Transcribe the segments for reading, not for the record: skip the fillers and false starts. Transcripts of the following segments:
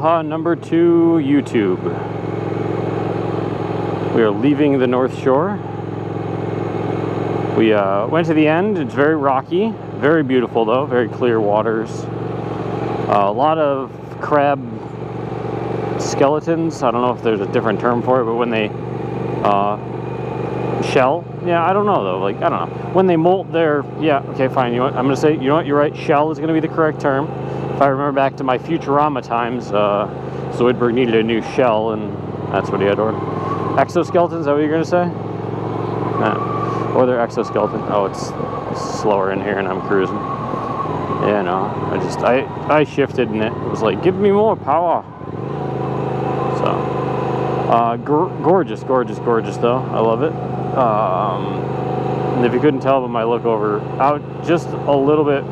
Aloha number 2 YouTube. We are leaving the North Shore. We went to the end. It's very rocky, very beautiful though, very clear waters. A lot of crab skeletons. I don't know if there's a different term for it, but when they shell, yeah, I don't know though, like, I don't know. When they molt their, yeah, okay, fine, you know what, I'm gonna say, you know what, you're right, shell is gonna be the correct term. If I remember back to my Futurama times, Zoidberg needed a new shell, and that's what he had ordered. Exoskeletons, is that what you're gonna say? Nah. Or they're exoskeleton. Oh, it's slower in here and I'm cruising. Yeah, no, I shifted and it was like, give me more power. So, gorgeous though, I love it. And if you couldn't tell by my look over, out just a little bit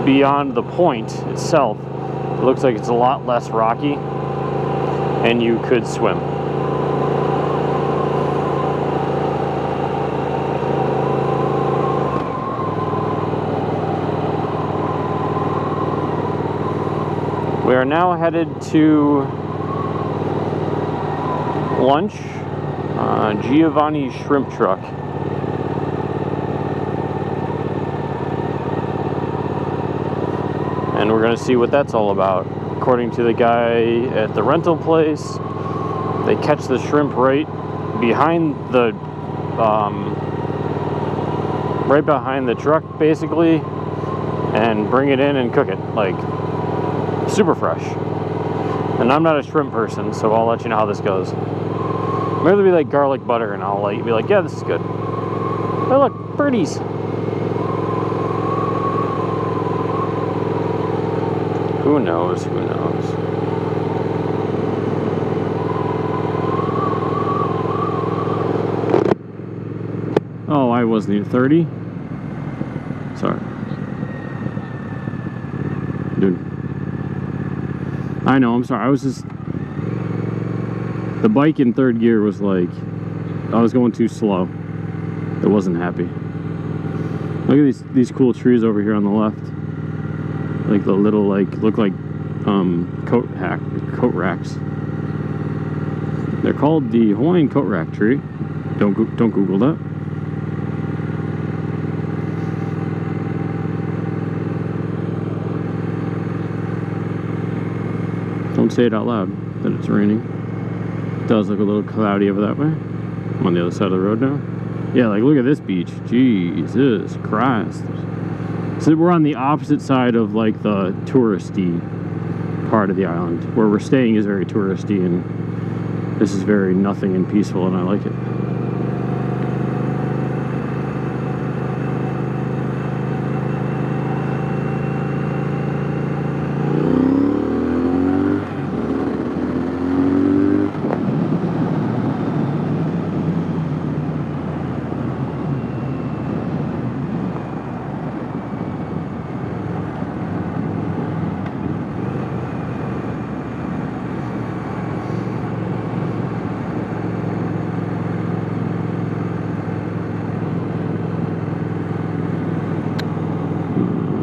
beyond the point itself, it looks like it's a lot less rocky and you could swim. We are now headed to lunch, Giovanni shrimp truck. And we're going to see what that's all about. According to the guy at the rental place, they catch the shrimp right behind the truck basically, and bring it in and cook it, like super fresh. And I'm not a shrimp person, so I'll let you know how this goes. Maybe it'll be like garlic butter, and I'll be like, yeah, this is good. Oh look, birdies. Who knows? Who knows? Oh, I wasn't even 30. Sorry. Dude. I know, I'm sorry. I was just... The bike in third gear was like... I was going too slow. It wasn't happy. Look at these cool trees over here on the left. Like the little, like, look like coat racks. They're called the Hawaiian coat rack tree. Don't Google that. Don't say it out loud that it's raining. It does look a little cloudy over that way. I'm on the other side of the road now. Yeah, like look at this beach. Jesus Christ. So we're on the opposite side of like the touristy part of the island. Where we're staying is very touristy, and this is very nothing and peaceful, and I like it.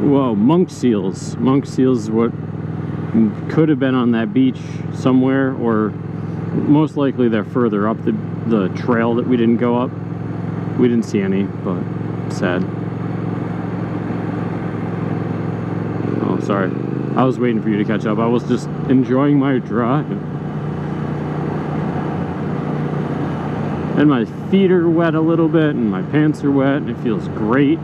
Whoa, monk seals. Monk seals is what could have been on that beach somewhere, or most likely they're further up the trail that we didn't go up. We didn't see any, but sad. Oh, sorry. I was waiting for you to catch up. I was just enjoying my drive. And my feet are wet a little bit, and my pants are wet, and it feels great.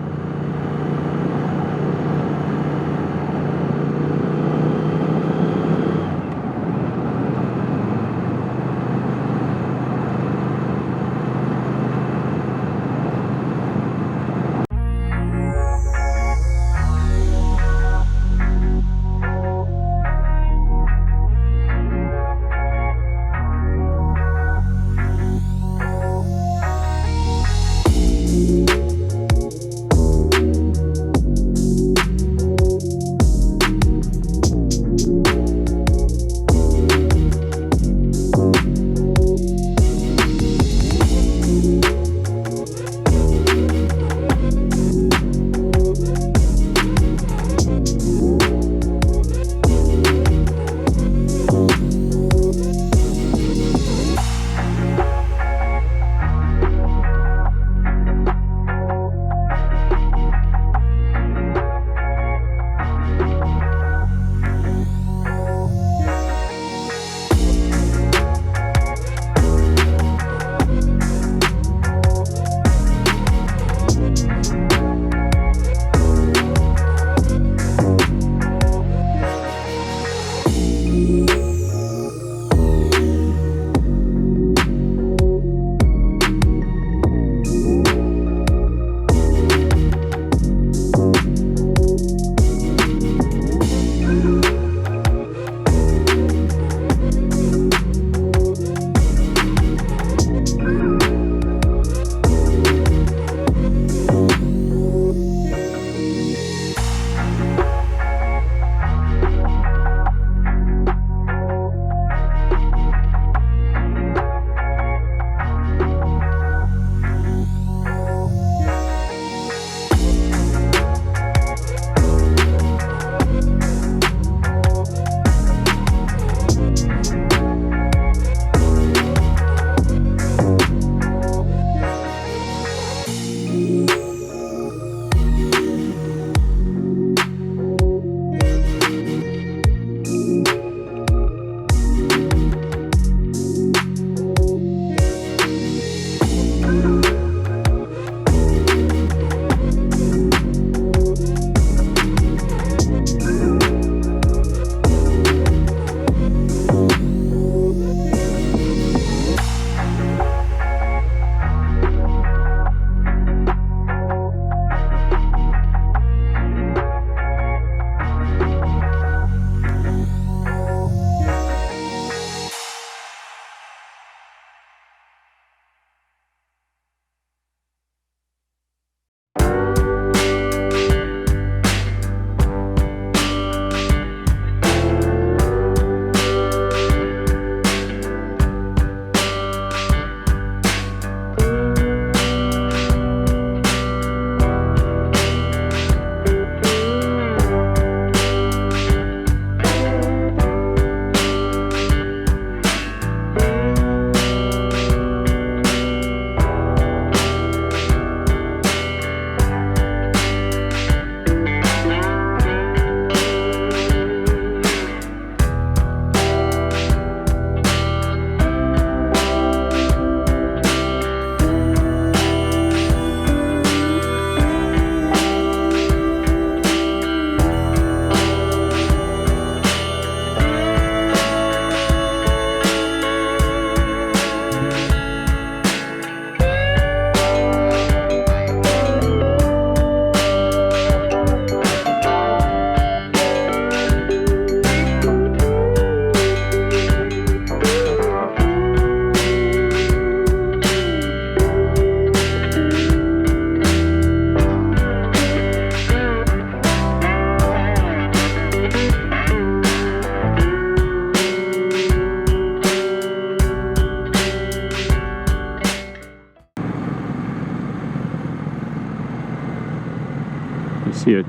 See a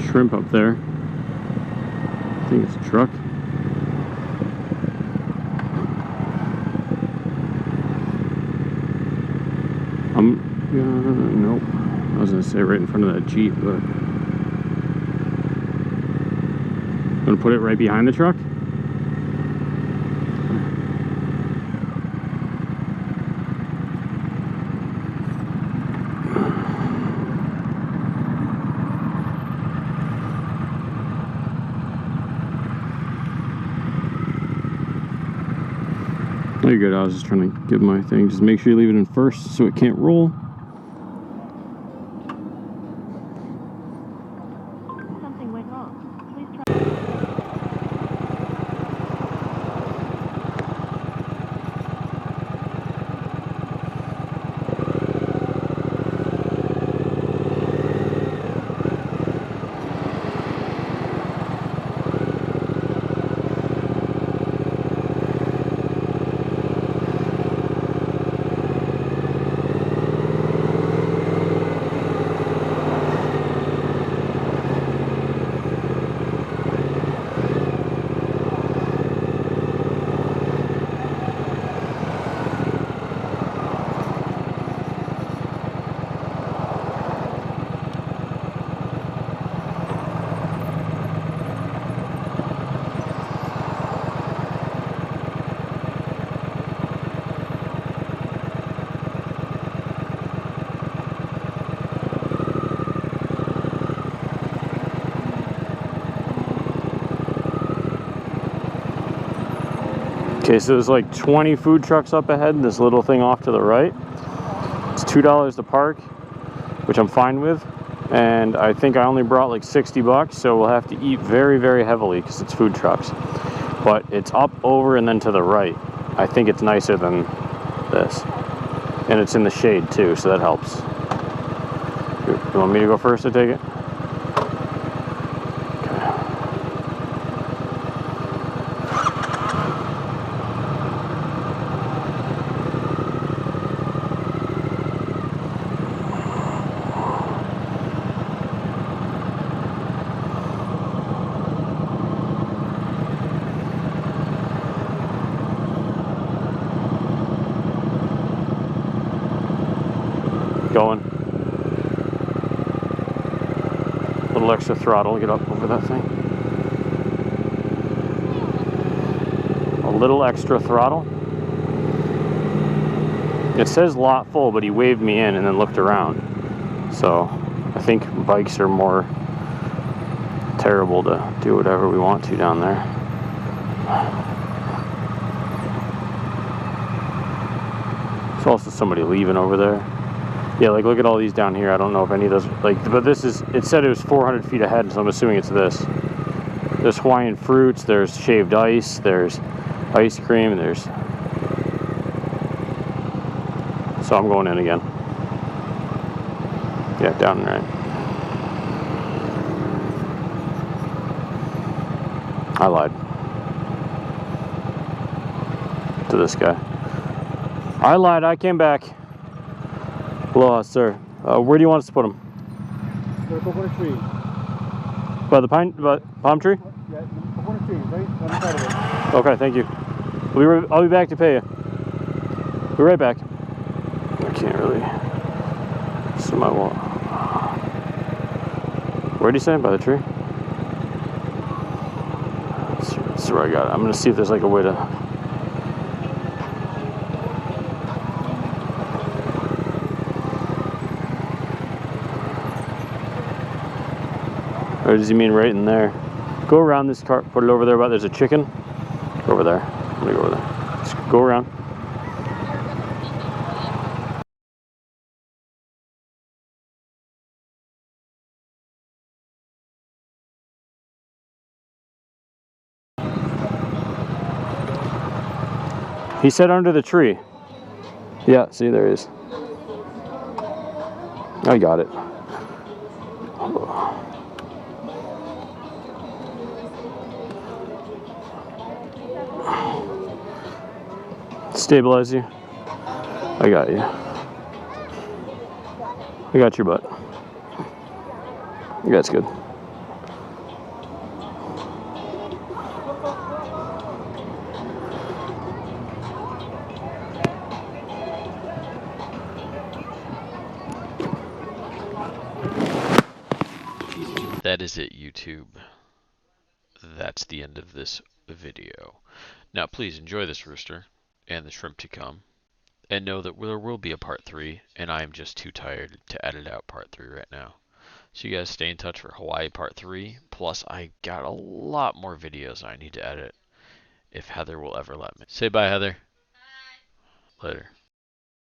shrimp up there. I think it's a truck. Nope. I was gonna say right in front of that Jeep, but I'm gonna put it right behind the truck. Oh, you're good. I was just trying to give my thing. Just make sure you leave it in first so it can't roll. Something went wrong. Please try. Okay, so there's like 20 food trucks up ahead and this little thing off to the right. It's $2 to park, which I'm fine with. And I think I only brought like 60 bucks, so we'll have to eat very, very heavily because it's food trucks. But it's up, over, and then to the right. I think it's nicer than this. And it's in the shade too, so that helps. You want me to go first to take it? Going. A little extra throttle, get up over that thing. A little extra throttle. It says lot full, but he waved me in and then looked around. So I think bikes are more terrible to do whatever we want to down there. There's also somebody leaving over there. Yeah, like look at all these down here. I don't know if any of those, like, but this is, it said it was 400 feet ahead, so I'm assuming it's this. There's Hawaiian fruits, there's shaved ice, there's ice cream, there's, so I'm going in again. Yeah, down and right. I lied to this guy. I lied, I came back. Aloha, sir. Where do you want us to put them? The coconut tree. By the palm tree? Yeah, the coconut tree, right on the side of it. Okay, thank you. I'll be back to pay you. Be right back. I can't really see my wallet. Where did you say? By the tree? That's where I got it. I'm gonna see if there's like a way to. Or does he mean right in there? Go around this car, put it over there, but there's a chicken. Go over there. I'm gonna go over there. Just go around. He said under the tree. Yeah, see, there is. I got it. Stabilize you. I got you. I got your butt. That's good. That is it, YouTube. That's the end of this video. Now, please enjoy this rooster and the shrimp to come, and know that there will be a part 3, and I am just too tired to edit out part 3 right now. So you guys stay in touch for Hawaii part 3, plus I got a lot more videos I need to edit, if Heather will ever let me. Say bye, Heather. Bye. Later.